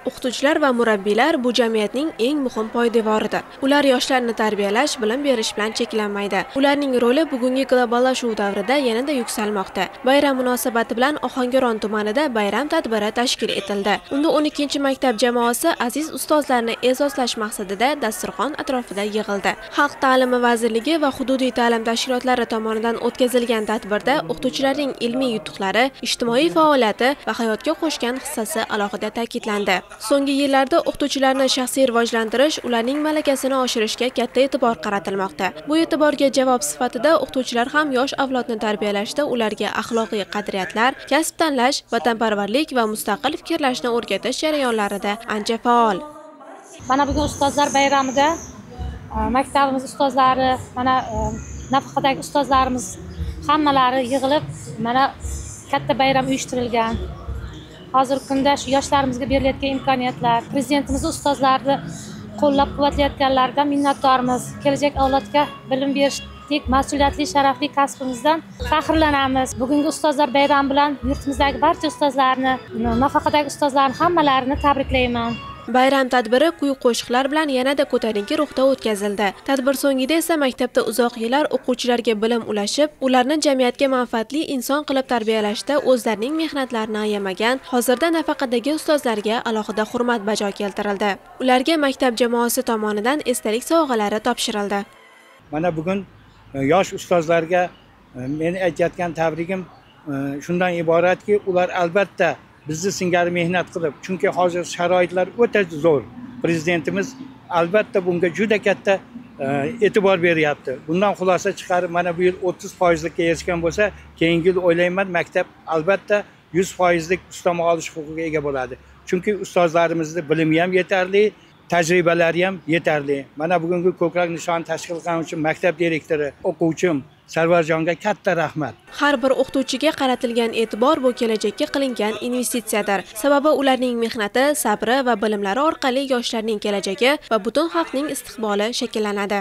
O'qituvchilar va murabbiylar bu jamiyatning eng muhim poydevoridir. Ular yoshlarni tarbiyalash, bilim berish bilan cheklanmaydi. Ularning roli bugungi globallashuv davrida yanada yuksalmoqda. Bayram munosabati bilan Ohangaron tumanida bayram tadbiri tashkil etildi. Unda 12-maktab jamoasi aziz ustozlarni e'zozlash maqsadida dasturxon atrofida yig'ildi. Xalq ta'limi vazirligi va hududiy ta'lim tashkilotlari tomonidan o'tkazilgan tadbirda o'qituvchilarning ilmiy yutuqlari, ijtimoiy faoliyati va hayotga qo'shgan hissasi alohida ta'kidlandi. So'nggi yillarda o'qituvchilarni shaxsiy rivojlantirish, ularning malakasini oshirishga katta e'tibor qaratilmoqda. Bu e'tiborga javob sifatida o'qituvchilar ham yosh avlodni tarbiyalashda ularga axloqiy qadriyatlar, kasb tanlash, vatanparvarlik va mustaqil fikrlashni o'rgatish jarayonlarida ancha faol. Mana bugun ustozlar bayramida maktabimiz ustozlari, mana nafaqadagi ustozlarimiz hammalari yig'ilib, mana katta bayram uyushtirilgan. Hozirgi kunda shu yoshlarimizga berilayotgan imkoniyatlar, prezidentimiz ustozlarni qo'llab-quvvatlayotganlaridan minnatdormiz. Kelajak avlodga bilim berishdek mas'uliyatli, sharafli kasbimizdan faxrlanamiz. Bugungi ustozlar bayrami bilan yurtimizdagi barcha ustozlarni, nafaqadagi ustozlarni hammalarini tabriklayman. Bayram tadbiri kuy-qo'shiqlar bilan yanada ko'tarinki ruhda o'tkazildi. Tadbir so'ngida esa maktabda uzoq yillar o'quvchilarga bilim ulashib, ularni jamiyatga manfaatli inson qilib tarbiyalashda o'zlarining mehnatlarini ayamagan, hozirda nafaqadagi ustozlarga alohida hurmat bajo keltirildi. Ularga maktab jamoasi tomonidan esdalik sovg'alari topshirildi. Mana bugun yosh ustozlarga men aytayotgan tabrigim shundan iboratki, ular albatta bizni singari mehnat qilib, chunki hozir sharoitlar o'ta zo'r. Prezidentimiz albatta bunga juda katta e'tibor beryapti. Bundan xulosa chiqarib, mana bu yil 30% ga erishgan bo'lsa, keyingi yil o'ylayman maktab albatta 100% ustama olish huquqiga ega bo'ladi. Chunki ustozlarimizning bilimi ham yetarli, tajribalari ham yetarli. Mana bugungi ko'krak nishoni tashkil qilgan uchun maktab direktori, o'quvchim Sarvarjonga katta rahmat. Har bir o'qituvchiga qaratilgan e'tibor bu kelajakka qilingan investitsiyadir. Sababi ularning mehnati, sabri va bilimlari orqali yoshlarning kelajagi va butun xalqning istiqboli shakllanadi.